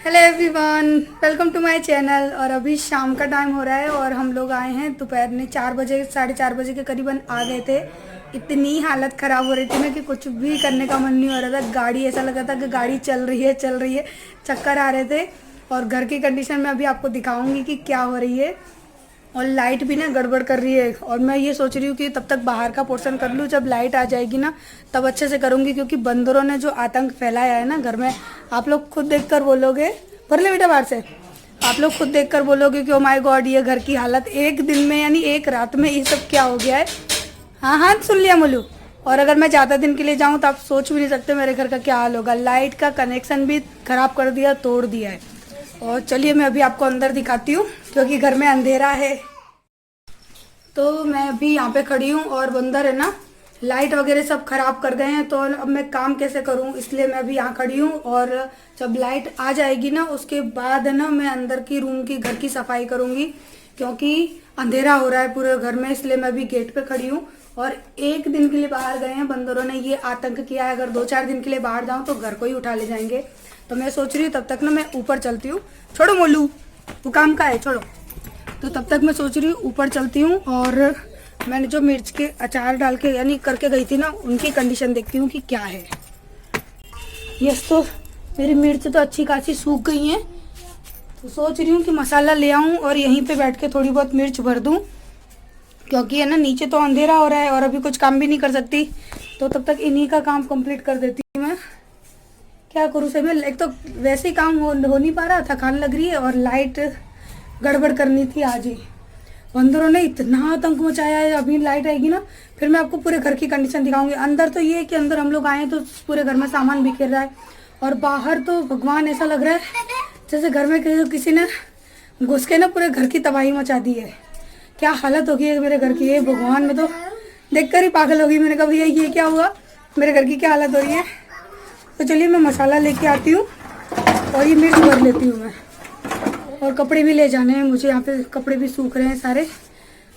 Hello everyone, welcome to my channel. और अभी शाम का टाइम हो रहा है और हम लोग आए हैं दोपहर में 4 बजे, 4:30 बजे के करीबन आ गए थे। इतनी हालत ख़राब हो रही थी ना कि कुछ भी करने का मन नहीं हो रहा था। गाड़ी ऐसा लगा था कि गाड़ी चल रही है, चक्कर आ रहे थे। और घर की कंडीशन में अभी आपको दिखाऊंगी कि क्या हो रही है। और लाइट भी ना गड़बड़ कर रही है और मैं ये सोच रही हूँ कि तब तक बाहर का पोर्शन कर लूँ, जब लाइट आ जाएगी ना तब अच्छे से करूँगी। क्योंकि बंदरों ने जो आतंक फैलाया है ना घर में, आप लोग खुद देखकर बोलोगे। भर ले बेटा बाहर से। आप लोग खुद देखकर बोलोगे कि ओ माय गॉड, ये घर की हालत एक दिन में यानी एक रात में ये सब क्या हो गया है। हाँ हाँ, सुन लिया मोलू। और अगर मैं ज़्यादा दिन के लिए जाऊँ तो आप सोच भी नहीं सकते मेरे घर का क्या हाल होगा। लाइट का कनेक्शन भी ख़राब कर दिया, तोड़ दिया है। और चलिए मैं अभी आपको अंदर दिखाती हूँ क्योंकि घर में अंधेरा है। तो मैं अभी यहाँ पे खड़ी हूँ और बंदर है ना लाइट वगैरह सब खराब कर गए हैं। तो अब मैं काम कैसे करूँ, इसलिए मैं अभी यहाँ खड़ी हूँ। और जब लाइट आ जाएगी ना उसके बाद है ना मैं अंदर की रूम की घर की सफाई करूँगी। क्योंकि अंधेरा हो रहा है पूरे घर में, इसलिए मैं अभी गेट पे खड़ी हूँ। और एक दिन के लिए बाहर गए हैं बंदरों ने, ये आतंक किया है। अगर 2-4 दिन के लिए बाहर जाऊँ तो घर को ही उठा ले जाएंगे। तो मैं सोच रही हूँ तब तक ना मैं ऊपर चलती हूँ। छोड़ो मोलू, वो काम का है, छोड़ो। तो तब तक मैं सोच रही हूँ ऊपर चलती हूँ। और मैंने जो मिर्च के अचार डाल के यानी करके गई थी ना, उनकी कंडीशन देखती हूँ कि क्या है। यस, तो मेरी मिर्च तो अच्छी खासी सूख गई हैं। तो सोच रही हूँ कि मसाला ले आऊँ और यहीं पे बैठ के थोड़ी बहुत मिर्च भर दूँ। क्योंकि है ना नीचे तो अंधेरा हो रहा है और अभी कुछ काम भी नहीं कर सकती। तो तब तक इन्हीं का काम कंप्लीट कर देती हूँ मैं। क्या करूँ सही में, एक तो वैसे ही काम हो नहीं पा रहा, थकान लग रही है और लाइट गड़बड़ करनी थी आज ही। बंदरों ने इतना आतंक मचाया है। अभी लाइट आएगी ना फिर मैं आपको पूरे घर की कंडीशन दिखाऊंगी। अंदर तो ये है कि अंदर हम लोग आए हैं तो पूरे घर में सामान बिखर रहा है। और बाहर तो भगवान ऐसा लग रहा है जैसे घर में किसी ने घुस के ना पूरे घर की तबाही मचा दी है। क्या हालत होगी है मेरे घर की, ये भगवान, में तो देखकर ही पागल होगी। मैंने कहा भैया ये क्या हुआ, मेरे घर की क्या हालत हो रही है। तो चलिए मैं मसाला लेके आती हूँ और ये मिर्च भर लेती हूँ मैं। और कपड़े भी ले जाने हैं मुझे, यहाँ पे कपड़े भी सूख रहे हैं सारे।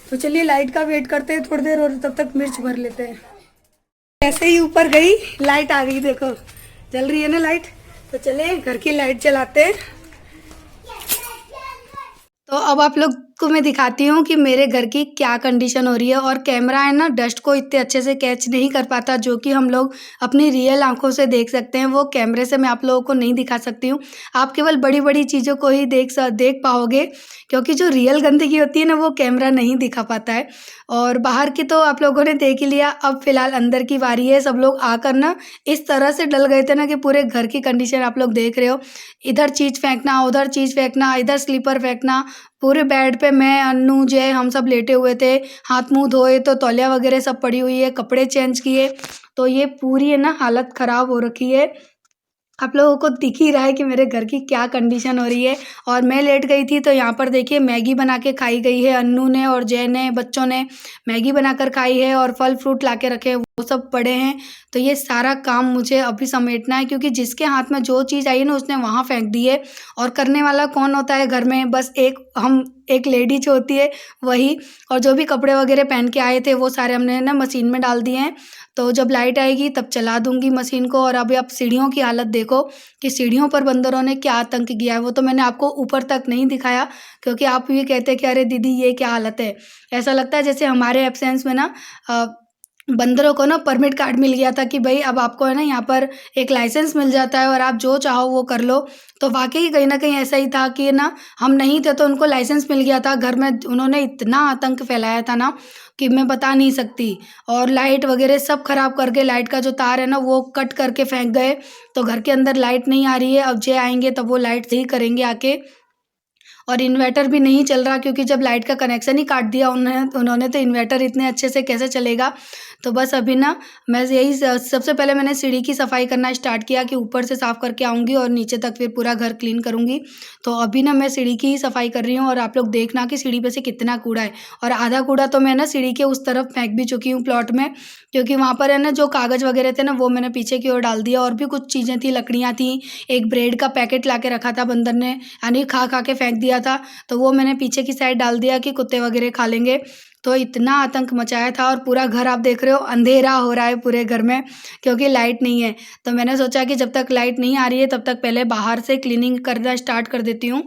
तो चलिए लाइट का वेट करते हैं थोड़ी देर और तब तक मिर्च भर लेते हैं। ऐसे ही ऊपर गई, लाइट आ गई, देखो जल रही है ना लाइट। तो चले घर की लाइट जलाते हैं। तो अब आप लोग को मैं दिखाती हूँ कि मेरे घर की क्या कंडीशन हो रही है। और कैमरा है ना डस्ट को इतने अच्छे से कैच नहीं कर पाता जो कि हम लोग अपनी रियल आंखों से देख सकते हैं। वो कैमरे से मैं आप लोगों को नहीं दिखा सकती हूँ। आप केवल बड़ी बड़ी चीज़ों को ही देख पाओगे। क्योंकि जो रियल गंदगी होती है ना वो कैमरा नहीं दिखा पाता है। और बाहर की तो आप लोगों ने देख ही लिया, अब फिलहाल अंदर की बारी है। सब लोग आकर ना इस तरह से डल गए थे ना कि पूरे घर की कंडीशन आप लोग देख रहे हो। इधर चीज़ फेंकना, उधर चीज़ फेंकना, इधर स्लीपर फेंकना। पूरे बेड पे मैं, अन्नू, जय, हम सब लेटे हुए थे। हाथ मुंह धोए तो तौलिया वगैरह सब पड़ी हुई है, कपड़े चेंज किए। तो ये पूरी है ना हालत ख़राब हो रखी है। आप लोगों को दिख ही रहा है कि मेरे घर की क्या कंडीशन हो रही है। और मैं लेट गई थी तो यहाँ पर देखिए मैगी बना के खाई गई है। अन्नू ने और जय ने, बच्चों ने मैगी बनाकर खाई है और फल फ्रूट ला के रखे हैं, वो सब पड़े हैं। तो ये सारा काम मुझे अभी समेटना है क्योंकि जिसके हाथ में जो चीज़ आई है ना उसने वहाँ फेंक दी है। और करने वाला कौन होता है घर में, बस एक लेडी जो होती है वही। और जो भी कपड़े वगैरह पहन के आए थे वो सारे हमने ना मशीन में डाल दिए हैं। तो जब लाइट आएगी तब चला दूंगी मशीन को। और अभी आप सीढ़ियों की हालत देखो कि सीढ़ियों पर बंदरों ने क्या आतंक किया है। वो तो मैंने आपको ऊपर तक नहीं दिखाया क्योंकि आप ये कहते हैं कि अरे दीदी ये क्या हालत है। ऐसा लगता है जैसे हमारे एब्सेंस में ना बंदरों को ना परमिट कार्ड मिल गया था कि भाई अब आपको है ना यहाँ पर एक लाइसेंस मिल जाता है और आप जो चाहो वो कर लो। तो वाकई कहीं ना कहीं ऐसा ही था कि ना हम नहीं थे तो उनको लाइसेंस मिल गया था। घर में उन्होंने इतना आतंक फैलाया था ना कि मैं बता नहीं सकती। और लाइट वगैरह सब खराब करके, लाइट का जो तार है ना वो कट करके फेंक गए। तो घर के अंदर लाइट नहीं आ रही है। अब जय आएंगे तब वो लाइट सही करेंगे आके। और इन्वर्टर भी नहीं चल रहा क्योंकि जब लाइट का कनेक्शन ही काट दिया उन्होंने तो इन्वर्टर इतने अच्छे से कैसे चलेगा। तो बस अभी ना मैं यही सबसे पहले मैंने सीढ़ी की सफाई करना स्टार्ट किया कि ऊपर से साफ़ करके आऊँगी और नीचे तक फिर पूरा घर क्लीन करूँगी। तो अभी ना मैं सीढ़ी की ही सफाई कर रही हूँ। और आप लोग देखना कि सीढ़ी पे से कितना कूड़ा है। और आधा कूड़ा तो मैं ना सीढ़ी के उस तरफ फेंक भी चुकी हूँ प्लॉट में। क्योंकि वहाँ पर है ना जो कागज़ वगैरह थे ना वो मैंने पीछे की ओर डाल दिया। और भी कुछ चीज़ें थी, लकड़ियाँ थी, एक ब्रेड का पैकेट ला के रखा था बंदर ने, यानी खा खा के फेंक दिया था। तो वो मैंने पीछे की साइड डाल दिया कि कुत्ते वगैरह खा लेंगे। तो इतना आतंक मचाया था, और पूरा घर आप देख रहे हो अंधेरा हो रहा है पूरे घर में, क्योंकि लाइट नहीं है। तो मैंने सोचा कि जब तक लाइट नहीं आ रही है तब तक पहले बाहर से क्लीनिंग करना स्टार्ट कर देती हूँ,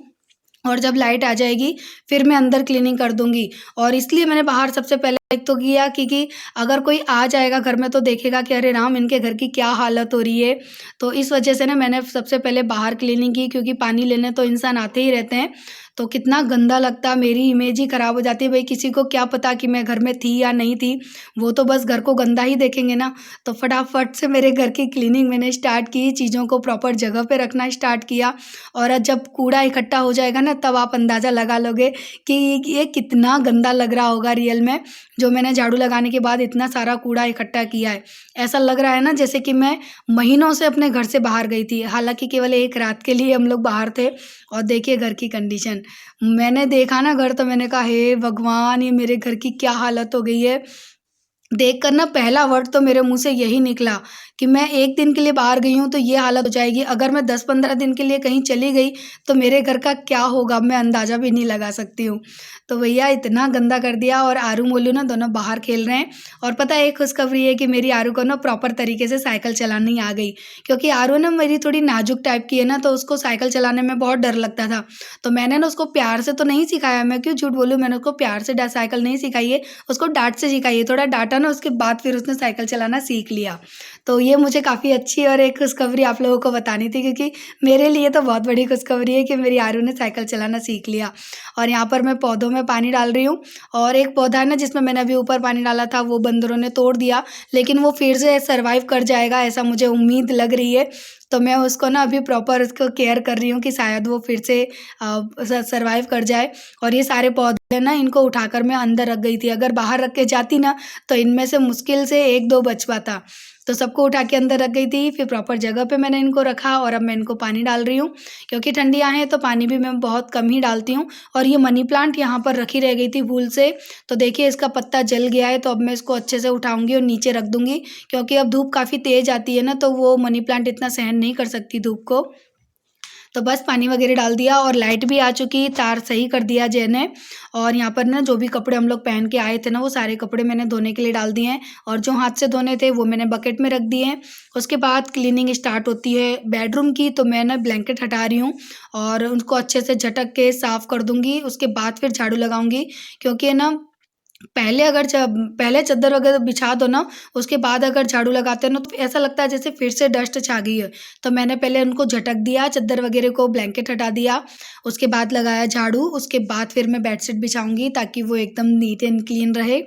और जब लाइट आ जाएगी फिर मैं अंदर क्लीनिंग कर दूंगी। और इसलिए मैंने बाहर सबसे पहले एक तो किया, क्योंकि अगर कोई आ जाएगा घर में तो देखेगा कि अरे राम, इनके घर की क्या हालत हो रही है। तो इस वजह से ना मैंने सबसे पहले बाहर क्लीनिंग की, क्योंकि पानी लेने तो इंसान आते ही रहते हैं, तो कितना गंदा लगता, मेरी इमेज ही ख़राब हो जाती है। भाई किसी को क्या पता कि मैं घर में थी या नहीं थी, वो तो बस घर को गंदा ही देखेंगे ना। तो फटाफट से मेरे घर की क्लीनिंग मैंने स्टार्ट की, चीज़ों को प्रॉपर जगह पे रखना स्टार्ट किया। और जब कूड़ा इकट्ठा हो जाएगा ना, तब आप अंदाज़ा लगा लोगे कि ये कितना गंदा लग रहा होगा रियल में, जो मैंने झाड़ू लगाने के बाद इतना सारा कूड़ा इकट्ठा किया है। ऐसा लग रहा है ना जैसे कि मैं महीनों से अपने घर से बाहर गई थी, हालांकि केवल एक रात के लिए हम लोग बाहर थे। और देखिए घर की कंडीशन, मैंने देखा ना घर, तो मैंने कहा हे भगवान, ये मेरे घर की क्या हालत हो गई है। देख कर ना पहला वर्ड तो मेरे मुंह से यही निकला कि मैं एक दिन के लिए बाहर गई हूँ तो ये हालत हो जाएगी, अगर मैं 10-15 दिन के लिए कहीं चली गई तो मेरे घर का क्या होगा, मैं अंदाज़ा भी नहीं लगा सकती हूँ। तो भैया इतना गंदा कर दिया, और आरू मोलू ना दोनों बाहर खेल रहे हैं। और पता है एक खुशखबरी है कि मेरी आरू को ना प्रॉपर तरीके से साइकिल चलानी आ गई, क्योंकि आरू ना मेरी थोड़ी नाजुक टाइप की है ना, तो उसको साइकिल चलाने में बहुत डर लगता था। तो मैंने ना उसको प्यार से तो नहीं सिखाया, मैं क्यों झूठ बोलूँ, मैंने उसको प्यार से साइकिल नहीं सिखाई है, उसको डाँट से सिखाई है। थोड़ा डाँटा ना, उसके बाद फिर उसने साइकिल चलाना सीख लिया। तो ये मुझे काफ़ी अच्छी और एक खुशखबरी आप लोगों को बतानी थी, क्योंकि मेरे लिए तो बहुत बड़ी खुशखबरी है कि मेरी आरू ने साइकिल चलाना सीख लिया। और यहाँ पर मैं पौधों में पानी डाल रही हूँ, और एक पौधा है ना जिसमें मैंने अभी ऊपर पानी डाला था, वो बंदरों ने तोड़ दिया, लेकिन वो फिर से सर्वाइव कर जाएगा ऐसा मुझे उम्मीद लग रही है। तो मैं उसको ना अभी प्रॉपर उसको केयर कर रही हूँ कि शायद वो फिर से सर्वाइव कर जाए। और ये सारे पौधे ना, इनको उठाकर मैं अंदर रख गई थी, अगर बाहर रख के जाती ना तो इनमें से मुश्किल से 1-2 बच पाता। तो सबको उठा के अंदर रख गई थी, फिर प्रॉपर जगह पे मैंने इनको रखा, और अब मैं इनको पानी डाल रही हूँ, क्योंकि ठंडियाँ हैं तो पानी भी मैं बहुत कम ही डालती हूँ। और ये मनी प्लांट यहाँ पर रखी रह गई थी भूल से, तो देखिए इसका पत्ता जल गया है, तो अब मैं इसको अच्छे से उठाऊंगी और नीचे रख दूंगी, क्योंकि अब धूप काफ़ी तेज़ आती है ना, तो वो मनी प्लांट इतना सहन नहीं कर सकती धूप को। तो बस पानी वगैरह डाल दिया, और लाइट भी आ चुकी, तार सही कर दिया जय ने। और यहाँ पर ना जो भी कपड़े हम लोग पहन के आए थे ना, वो सारे कपड़े मैंने धोने के लिए डाल दिए हैं, और जो हाथ से धोने थे वो मैंने बकेट में रख दिए हैं। उसके बाद क्लीनिंग स्टार्ट होती है बेडरूम की, तो मैं ना ब्लैंकेट हटा रही हूँ, और उनको अच्छे से झटक के साफ़ कर दूँगी, उसके बाद फिर झाड़ू लगाऊँगी, क्योंकि ना पहले चद्दर वगैरह बिछा दो ना, उसके बाद अगर झाड़ू लगाते हो ना, तो ऐसा लगता है जैसे फिर से डस्ट छा गई है। तो मैंने पहले उनको झटक दिया, चद्दर वगैरह को, ब्लैंकेट हटा दिया, उसके बाद लगाया झाड़ू, उसके बाद फिर मैं बेडशीट बिछाऊंगी ताकि वो एकदम नीट एंड क्लीन रहे।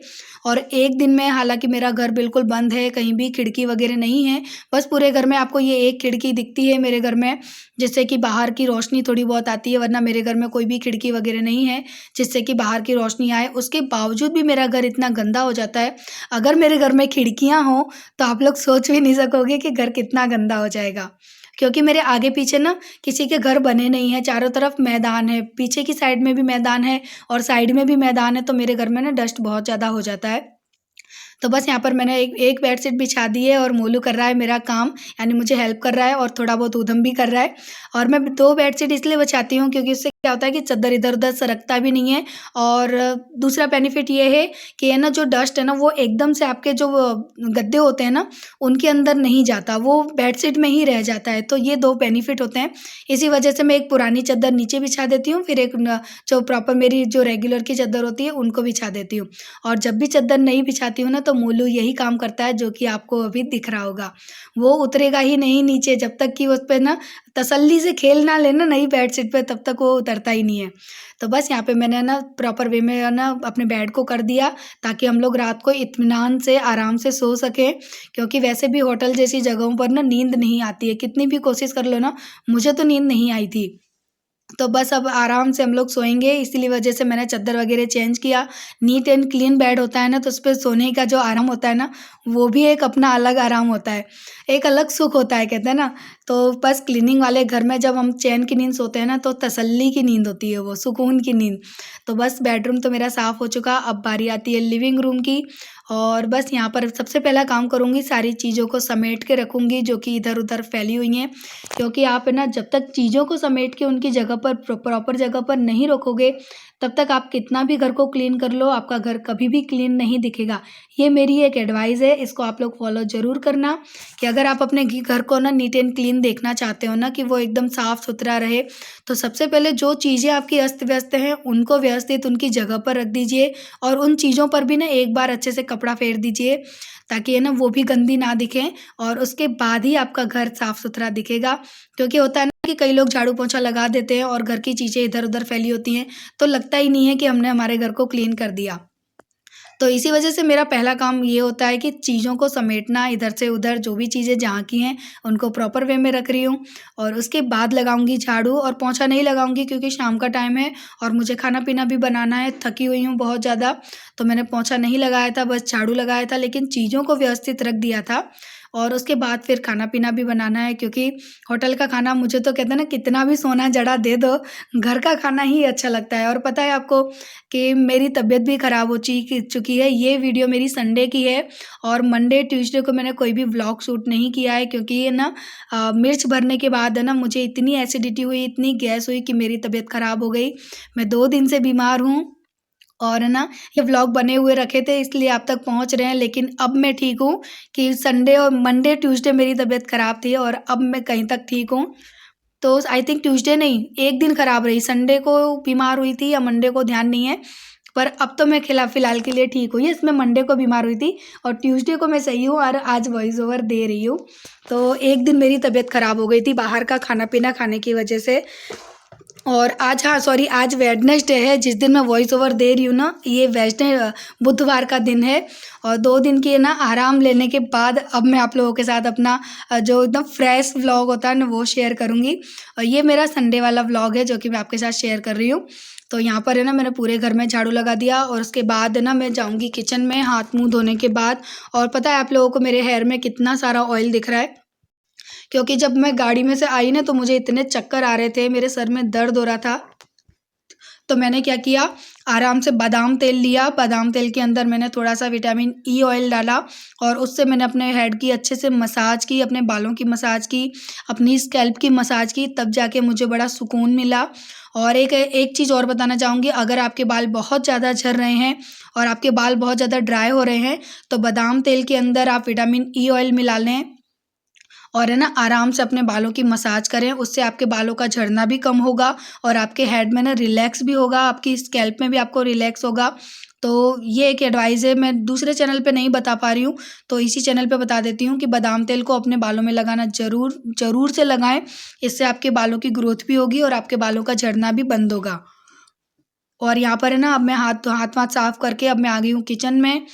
और एक दिन में, हालांकि मेरा घर बिल्कुल बंद है, कहीं भी खिड़की वगैरह नहीं है, बस पूरे घर में आपको ये एक खिड़की दिखती है मेरे घर में, जिससे कि बाहर की रोशनी थोड़ी बहुत आती है, वरना मेरे घर में कोई भी खिड़की वगैरह नहीं है जिससे कि बाहर की रोशनी आए। उसके बावजूद भी मेरा घर इतना गंदा हो जाता है। अगर मेरे घर में खिड़कियाँ हों तो आप लोग सोच भी नहीं सकोगे कि घर कितना गंदा हो जाएगा, क्योंकि मेरे आगे पीछे ना किसी के घर बने नहीं हैं, चारों तरफ मैदान है, पीछे की साइड में भी मैदान है और साइड में भी मैदान है, तो मेरे घर में ना डस्ट बहुत ज़्यादा हो जाता है। तो बस यहाँ पर मैंने एक बेडशीट बिछा दी है, और मोलू कर रहा है मेरा काम, यानी मुझे हेल्प कर रहा है, और थोड़ा बहुत ऊधम भी कर रहा है। और मैं 2 बेडशीट इसलिए बिछाती हूँ क्योंकि उससे क्या होता है कि चद्दर इधर-उधर सरकता भी नहीं है, और दूसरा बेनिफिट ये है कि है ना, जो डस्ट है ना वो एकदम से आपके जो गद्दे होते हैं ना, उनके अंदर नहीं जाता, वो बेडशीट में ही रह जाता है। तो ये 2 बेनिफिट होते हैं। इसी वजह से मैं एक पुरानी चद्दर नीचे बिछा देती हूँ, फिर एक जो प्रॉपर मेरी जो रेगुलर की चद्दर होती है उनको बिछा देती हूँ। और जब भी चद्दर नहीं बिछाती हूँ ना, तो मोलू यही काम करता है जो कि आपको अभी दिख रहा होगा। वो उतरेगा ही नहीं नीचे जब तक कि उस पे ना तसल्ली से खेल ना ले ना नई बेडशीट पे, तब तक वो उतरता ही नहीं है। तो बस यहाँ पे मैंने ना प्रॉपर वे में ना अपने बेड को कर दिया, ताकि हम लोग रात को इत्मीनान से आराम से सो सकें, क्योंकि वैसे भी होटल जैसी जगहों पर ना नींद नहीं आती है, कितनी भी कोशिश कर लो ना, मुझे तो नींद नहीं आई थी। तो बस अब आराम से हम लोग सोएंगे, इसीलिए वजह से मैंने चद्दर वगैरह चेंज किया। नीट एंड क्लीन बेड होता है ना, तो उस पे सोने का जो आराम होता है ना, वो भी एक अपना अलग आराम होता है, एक अलग सुख होता है कहते हैं ना। तो बस क्लीनिंग वाले घर में जब हम चैन की नींद सोते हैं ना तो तसल्ली की नींद होती है, वो सुकून की नींद। तो बस बेडरूम तो मेरा साफ़ हो चुका, अब बारी आती है लिविंग रूम की। और बस यहाँ पर सबसे पहला काम करूँगी, सारी चीज़ों को समेट के रखूँगी जो कि इधर-उधर फैली हुई हैं। क्योंकि आप है ना जब तक चीज़ों को समेट के उनकी जगह पर प्रॉपर जगह पर नहीं रखोगे, तब तक आप कितना भी घर को क्लीन कर लो, आपका घर कभी भी क्लीन नहीं दिखेगा। ये मेरी एक एडवाइस है, इसको आप लोग फॉलो ज़रूर करना कि अगर आप अपने घर को ना नीट एंड क्लीन देखना चाहते हो ना कि वो एकदम साफ़-सुथरा रहे, तो सबसे पहले जो चीज़ें आपकी अस्त-व्यस्त हैं, उनको व्यवस्थित उनकी जगह पर रख दीजिए और उन चीज़ों पर भी ना एक बार अच्छे से कपड़ा फेर दीजिए, ताकि है ना वो भी गंदी ना दिखें और उसके बाद ही आपका घर साफ़-सुथरा दिखेगा। क्योंकि होता है ना कि कई लोग झाड़ू-पोंछा लगा देते हैं और घर की चीज़ें इधर-उधर फैली होती हैं, तो लगता ही नहीं है कि हमने हमारे घर को क्लीन कर दिया। तो इसी वजह से मेरा पहला काम ये होता है कि चीज़ों को समेटना, इधर से उधर जो भी चीज़ें जहाँ की हैं, उनको प्रॉपर वे में रख रही हूँ और उसके बाद लगाऊँगी झाड़ू और पोंछा नहीं लगाऊँगी क्योंकि शाम का टाइम है और मुझे खाना-पीना भी बनाना है, थकी हुई हूँ बहुत ज़्यादा, तो मैंने पोंछा नहीं लगाया था, बस झाड़ू लगाया था, लेकिन चीज़ों को व्यवस्थित रख दिया था। और उसके बाद फिर खाना-पीना भी बनाना है क्योंकि होटल का खाना मुझे तो कहते हैं ना कितना भी सोना जड़ा दे दो, घर का खाना ही अच्छा लगता है। और पता है आपको कि मेरी तबीयत भी ख़राब हो चुकी है। ये वीडियो मेरी संडे की है और मंडे, ट्यूसडे को मैंने कोई भी व्लॉग शूट नहीं किया है क्योंकि ये ना मिर्च भरने के बाद है ना मुझे इतनी एसिडिटी हुई, इतनी गैस हुई कि मेरी तबीयत ख़राब हो गई। मैं 2 दिन से बीमार हूँ और है ना ये व्लॉग बने हुए रखे थे इसलिए आप तक पहुँच रहे हैं, लेकिन अब मैं ठीक हूँ कि संडे और मंडे, ट्यूसडे मेरी तबीयत ख़राब थी और अब मैं कहीं तक ठीक हूँ। तो आई थिंक ट्यूसडे नहीं, 1 दिन खराब रही, संडे को बीमार हुई थी या मंडे को ध्यान नहीं है, पर अब तो मैं फ़िलहाल के लिए ठीक हुई। इसमें मंडे को बीमार हुई थी और ट्यूसडे को मैं सही हूँ और आज वॉइस ओवर दे रही हूँ। तो 1 दिन मेरी तबीयत ख़राब हो गई थी बाहर का खाना-पीना खाने की वजह से। और आज हाँ सॉरी आज वेडनेसडे है, जिस दिन मैं वॉइस ओवर दे रही हूँ ना, ये बुधवार का दिन है और 2 दिन की है ना आराम लेने के बाद अब मैं आप लोगों के साथ अपना जो एकदम फ्रेश व्लॉग होता है ना वो शेयर करूँगी। और ये मेरा संडे वाला व्लॉग है जो कि मैं आपके साथ शेयर कर रही हूँ। तो यहाँ पर है ना मैंने पूरे घर में झाड़ू लगा दिया और उसके बाद है ना मैं जाऊँगी किचन में हाथ मुँह धोने के बाद। और पता है आप लोगों को मेरे हेयर में कितना सारा ऑयल दिख रहा है, क्योंकि जब मैं गाड़ी में से आई ना तो मुझे इतने चक्कर आ रहे थे, मेरे सर में दर्द हो रहा था। तो मैंने क्या किया, आराम से बादाम तेल लिया, बादाम तेल के अंदर मैंने थोड़ा-सा विटामिन ई ऑयल डाला और उससे मैंने अपने हेड की अच्छे से मसाज की, अपने बालों की मसाज की, अपनी स्कैल्प की मसाज की, तब जाके मुझे बड़ा सुकून मिला। और एक चीज़ और बताना चाहूँगी, अगर आपके बाल बहुत ज़्यादा झड़ रहे हैं और आपके बाल बहुत ज़्यादा ड्राई हो रहे हैं, तो बादाम तेल के अंदर आप विटामिन ई ऑयल मिला लें और है ना आराम से अपने बालों की मसाज करें, उससे आपके बालों का झड़ना भी कम होगा और आपके हेड में ना रिलैक्स भी होगा, आपकी स्कैल्प में भी आपको रिलैक्स होगा। तो ये एक एडवाइस है, मैं दूसरे चैनल पे नहीं बता पा रही हूँ, तो इसी चैनल पे बता देती हूँ कि बादाम तेल को अपने बालों में लगाना ज़रूर से लगाएँ, इससे आपके बालों की ग्रोथ भी होगी और आपके बालों का झड़ना भी बंद होगा। और यहाँ पर है ना अब मैं हाथ-वाथ साफ करके अब मैं आ गई हूँ किचन में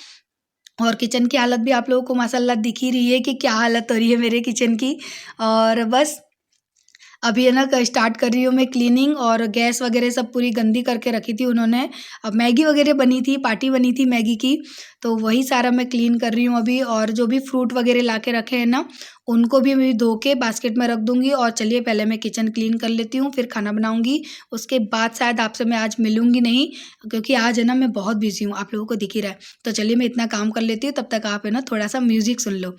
और किचन की हालत भी आप लोगों को माशाल्लाह दिख ही रही है कि क्या हालत हो रही है मेरे किचन की। और बस अभी है ना स्टार्ट कर रही हूँ मैं क्लीनिंग और गैस वगैरह सब पूरी गंदी करके रखी थी उन्होंने। अब मैगी वगैरह बनी थी, पार्टी बनी थी मैगी की, तो वही सारा मैं क्लीन कर रही हूँ अभी। और जो भी फ्रूट वगैरह ला के रखे हैं ना, उनको भी मैं धो के बास्केट में रख दूँगी। और चलिए पहले मैं किचन क्लीन कर लेती हूँ, फिर खाना बनाऊँगी। उसके बाद शायद आपसे मैं आज मिलूँगी नहीं, क्योंकि आज है ना मैं बहुत बिज़ी हूँ, आप लोगों को दिख ही रहा है। तो चलिए मैं इतना काम कर लेती हूँ, तब तक आप है ना थोड़ा-सा म्यूज़िक सुन लो।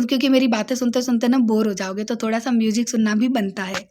क्योंकि मेरी बातें सुनते-सुनते ना बोर हो जाओगे, तो थोड़ा-सा म्यूज़िक सुनना भी बनता है।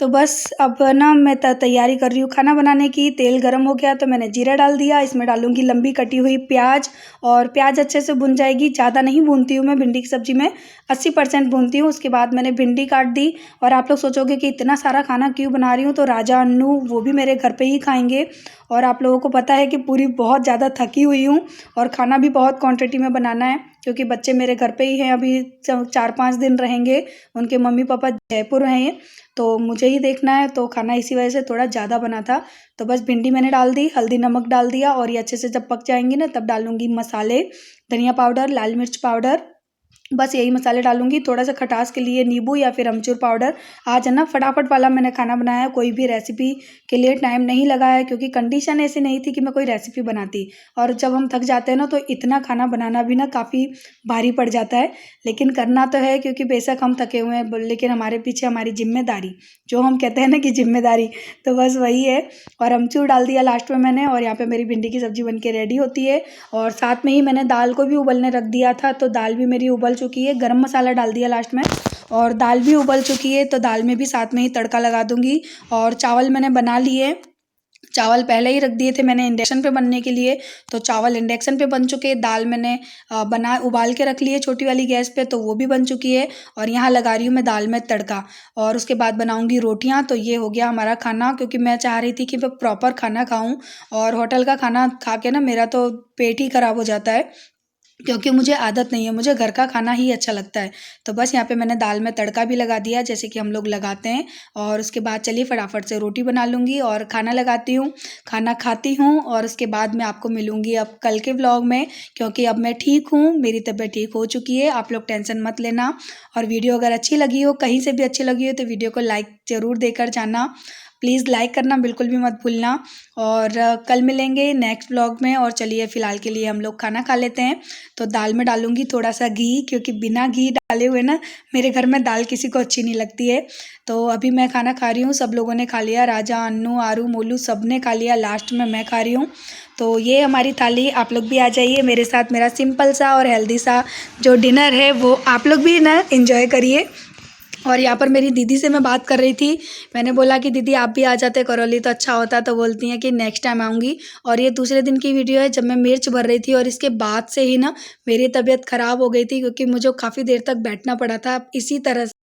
तो बस अब ना मैं तैयारी कर रही हूँ खाना बनाने की। तेल गरम हो गया तो मैंने जीरा डाल दिया। इसमें डालूंगी लंबी कटी हुई प्याज, और प्याज अच्छे से भुन जाएगी। ज़्यादा नहीं भूनती हूँ मैं भिंडी की सब्ज़ी में, 80% भूनती हूँ। उसके बाद मैंने भिंडी काट दी। और आप लोग सोचोगे कि इतना सारा खाना क्यों बना रही हूँ, तो राजा अन्नू वो भी मेरे घर पर ही खाएँगे। और आप लोगों को पता है कि पूरी बहुत ज़्यादा थकी हुई हूँ, और खाना भी बहुत क्वांटिटी में बनाना है, क्योंकि बच्चे मेरे घर पे ही हैं। अभी 4-5 दिन रहेंगे, उनके मम्मी पापा जयपुर हैं, तो मुझे ही देखना है। तो खाना इसी वजह से थोड़ा ज़्यादा बना था। तो बस भिंडी मैंने डाल दी, हल्दी नमक डाल दिया, और ये अच्छे से जब पक जाएंगी ना, तब डालूंगी मसाले, धनिया पाउडर, लाल मिर्च पाउडर, बस यही मसाले डालूंगी। थोड़ा सा खटास के लिए नींबू या फिर अमचूर पाउडर। आज है ना फटाफट वाला मैंने खाना बनाया, कोई भी रेसिपी के लिए टाइम नहीं लगाया, क्योंकि कंडीशन ऐसी नहीं थी कि मैं कोई रेसिपी बनाती। और जब हम थक जाते हैं ना, तो इतना खाना बनाना भी ना काफ़ी भारी पड़ जाता है, लेकिन करना तो है, क्योंकि बेशक हम थके हुए हैं, लेकिन हमारे पीछे हमारी जिम्मेदारी, जो हम कहते हैं ना कि जिम्मेदारी, तो बस वही है। और अमचूर डाल दिया लास्ट में मैंने। और यहाँ पे मेरी भिंडी की सब्ज़ी बन के रेडी होती है। और साथ में ही मैंने दाल को भी उबलने रख दिया था, तो दाल भी मेरी उबल चुकी है। गरम मसाला डाल दिया लास्ट में, और दाल भी उबल चुकी है। तो दाल में भी साथ में ही तड़का लगा दूंगी। और चावल मैंने बना लिए, चावल पहले ही रख दिए थे मैंने इंडक्शन पे बनने के लिए, तो चावल इंडक्शन पे बन चुके। दाल मैंने उबाल के रख ली है छोटी वाली गैस पे, तो वो भी बन चुकी है। और यहाँ लगा रही हूँ मैं दाल में तड़का, और उसके बाद बनाऊंगी रोटियाँ। तो ये हो गया हमारा खाना, क्योंकि मैं चाह रही थी कि मैं प्रॉपर खाना खाऊं, और होटल का खाना खा के ना मेरा तो पेट ही खराब हो जाता है, क्योंकि मुझे आदत नहीं है, मुझे घर का खाना ही अच्छा लगता है। तो बस यहाँ पे मैंने दाल में तड़का भी लगा दिया, जैसे कि हम लोग लगाते हैं। और उसके बाद चलिए फटाफट से रोटी बना लूँगी और खाना लगाती हूँ, खाना खाती हूँ। और उसके बाद मैं आपको मिलूँगी अब कल के व्लॉग में, क्योंकि अब मैं ठीक हूँ, मेरी तबीयत ठीक हो चुकी है। आप लोग टेंशन मत लेना। और वीडियो अगर अच्छी लगी हो, कहीं से भी अच्छी लगी हो, तो वीडियो को लाइक ज़रूर देकर जाना। प्लीज़ लाइक करना बिल्कुल भी मत भूलना। और कल मिलेंगे नेक्स्ट व्लॉग में। और चलिए फ़िलहाल के लिए हम लोग खाना खा लेते हैं। तो दाल में डालूंगी थोड़ा सा घी, क्योंकि बिना घी डाले हुए ना मेरे घर में दाल किसी को अच्छी नहीं लगती है। तो अभी मैं खाना खा रही हूँ, सब लोगों ने खा लिया, राजा, अन्नू, आरू, मोलू सब ने खा लिया, लास्ट में मैं खा रही हूँ। तो ये हमारी थाली, आप लोग भी आ जाइए मेरे साथ। मेरा सिंपल सा और हेल्दी सा जो डिनर है, वो आप लोग भी ना एंजॉय करिए। और यहाँ पर मेरी दीदी से मैं बात कर रही थी, मैंने बोला कि दीदी आप भी आ जाते करौली तो अच्छा होता, तो बोलती हैं कि नेक्स्ट टाइम आऊँगी। और ये दूसरे दिन की वीडियो है, जब मैं मिर्च भर रही थी, और इसके बाद से ही ना मेरी तबीयत ख़राब हो गई थी, क्योंकि मुझे काफ़ी देर तक बैठना पड़ा था इसी तरह से।